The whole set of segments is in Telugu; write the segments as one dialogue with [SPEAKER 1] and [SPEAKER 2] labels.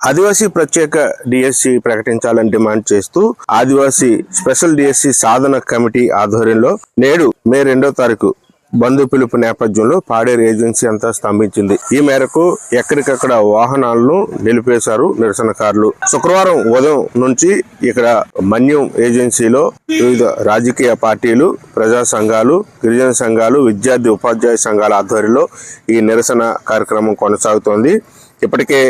[SPEAKER 1] ఆదివాసీ ప్రత్యేక డిఎస్సి ప్రకటించాలని డిమాండ్ చేస్తూ ఆదివాసీ స్పెషల్ డిఎస్సి సాధన కమిటీ ఆధ్వర్యంలో నేడు మే 2వ తారీఖు బంధు పిలుపు నేపథ్యంలో పాడేరు ఏజెన్సీ అంతా స్తంభించింది. ఈ మేరకు ఎక్కడికక్కడ వాహనాలను నిలిపేశారు నిరసనకారులు. శుక్రవారం ఉదయం నుంచి ఇక్కడ మన్యం ఏజెన్సీలో వివిధ రాజకీయ పార్టీలు, ప్రజా సంఘాలు, గిరిజన సంఘాలు, విద్యార్థి ఉపాధ్యాయ సంఘాల ఆధ్వర్యంలో ఈ నిరసన కార్యక్రమం కొనసాగుతోంది. ఇప్పటికే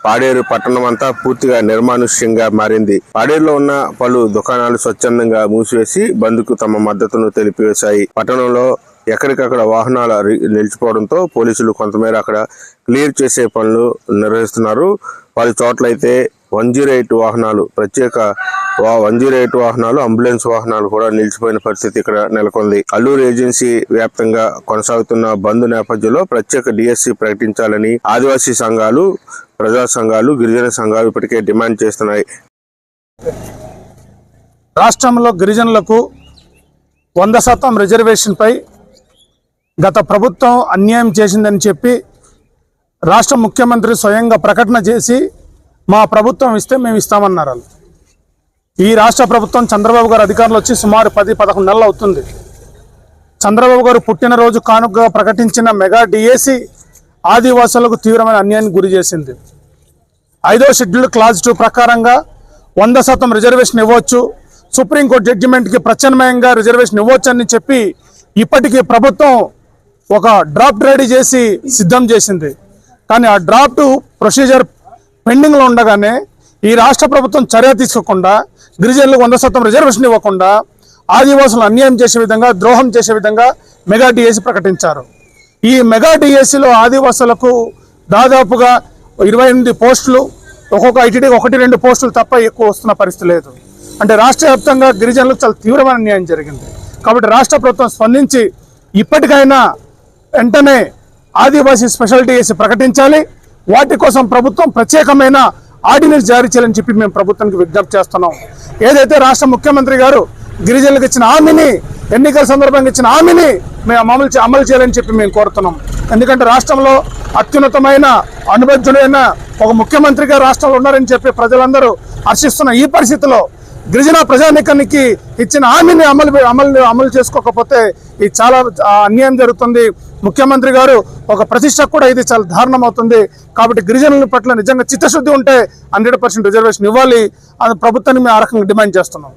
[SPEAKER 1] పాడేరు పట్టణం అంతా పూర్తిగా నిర్మానుష్యంగా మారింది. పాడేరులో ఉన్న పలు దుకాణాలు స్వచ్ఛందంగా మూసివేసి బంద్కు తమ మద్దతును తెలిపివేశాయి. పట్టణంలో ఎక్కడికక్కడ వాహనాలు నిలిచిపోవడంతో పోలీసులు కొంతమేర అక్కడ క్లియర్ చేసే పనులు నిర్వహిస్తున్నారు. పలు చోట్లయితే 108 వాహనాలు, ప్రత్యేక 108 వాహనాలు, అంబులెన్స్ వాహనాలు కూడా నిలిచిపోయిన పరిస్థితి ఇక్కడ నెలకొంది. అల్లూరు ఏజెన్సీ వ్యాప్తంగా కొనసాగుతున్న బంద్ నేపథ్యంలో ప్రత్యేక డిఎస్సి ప్రకటించాలని ఆదివాసీ సంఘాలు, ప్రజా సంఘాలు, గిరిజన సంఘాలు ఇప్పటికే డిమాండ్ చేస్తున్నాయి.
[SPEAKER 2] రాష్ట్రంలో గిరిజనులకు 100% రిజర్వేషన్ పై గత ప్రభుత్వం అన్యాయం చేసిందని చెప్పి రాష్ట్ర ముఖ్యమంత్రి స్వయంగా ప్రకటన చేసి మా ప్రభుత్వం ఇస్తే మేము ఇస్తామన్నారు. ఈ రాష్ట్ర ప్రభుత్వం చంద్రబాబు గారు అధికారంలో వచ్చి సుమారు 10-11 నెలలు అవుతుంది. చంద్రబాబు గారు పుట్టినరోజు కానుకగా ప్రకటించిన మెగా డిఎస్సి ఆదివాసులకు తీవ్రమైన అన్యాయానికి గురి చేసింది. 5వ షెడ్యూల్ క్లాజ్ 2 ప్రకారంగా 100% రిజర్వేషన్ ఇవ్వచ్చు, సుప్రీంకోర్టు జడ్జిమెంట్కి ప్రత్యామ్నాయంగా రిజర్వేషన్ ఇవ్వచ్చు అని చెప్పి ఇప్పటికీ ప్రభుత్వం ఒక డ్రాఫ్ట్ రెడీ చేసి సిద్ధం చేసింది. కానీ ఆ డ్రాఫ్ట్ ప్రొసీజర్ పెండింగ్లో ఉండగానే ఈ రాష్ట్ర ప్రభుత్వం చర్య తీసుకోకుండా గిరిజనులకు 100% రిజర్వేషన్ ఇవ్వకుండా ఆదివాసులు అన్యాయం చేసే విధంగా, ద్రోహం చేసే విధంగా మెగా డిఎస్సి ప్రకటించారు. ఈ మెగా డిఎస్సిలో ఆదివాసులకు దాదాపుగా 28 పోస్టులు, ఒక్కొక్క ఐటీడీకి 1-2 పోస్టులు తప్ప ఎక్కువ వస్తున్న పరిస్థితి లేదు. అంటే రాష్ట్ర వ్యాప్తంగా గిరిజనులకు చాలా తీవ్రమైన అన్యాయం జరిగింది. కాబట్టి రాష్ట్ర ప్రభుత్వం స్పందించి ఇప్పటికైనా వెంటనే ఆదివాసీ స్పెషల్ డిఎస్సి ప్రకటించాలి. వాటి కోసం ప్రభుత్వం ప్రత్యేకమైన ఆర్డినెన్స్ జారీ చేయాలని చెప్పి మేము ప్రభుత్వానికి విజ్ఞప్తి చేస్తున్నాం. ఏదైతే రాష్ట్ర ముఖ్యమంత్రి గారు గిరిజనులకు ఇచ్చిన హామీని, ఎన్నికల సందర్భంగా ఇచ్చిన హామీని మేము అమలు చేయాలని చెప్పి మేము కోరుతున్నాం. ఎందుకంటే రాష్ట్రంలో అత్యున్నతమైన అనుభవజ్ఞుడైన ఒక ముఖ్యమంత్రిగా రాష్ట్రంలో ఉన్నారని చెప్పి ప్రజలందరూ హర్షిస్తున్న ఈ పరిస్థితిలో గిరిజన ప్రజానీకానికి ఇచ్చిన హామీని అమలు చేసుకోకపోతే ఇది చాలా అన్యాయం జరుగుతుంది. ముఖ్యమంత్రి గారు ఒక ప్రతిష్ట కూడా ఇది చాలా దారుణం అవుతుంది. కాబట్టి గిరిజనుల పట్ల నిజంగా చిత్తశుద్ధి ఉంటే 100% రిజర్వేషన్ ఇవ్వాలి. అది ప్రభుత్వాన్ని మేము ఆ రకంగా డిమాండ్ చేస్తున్నాం.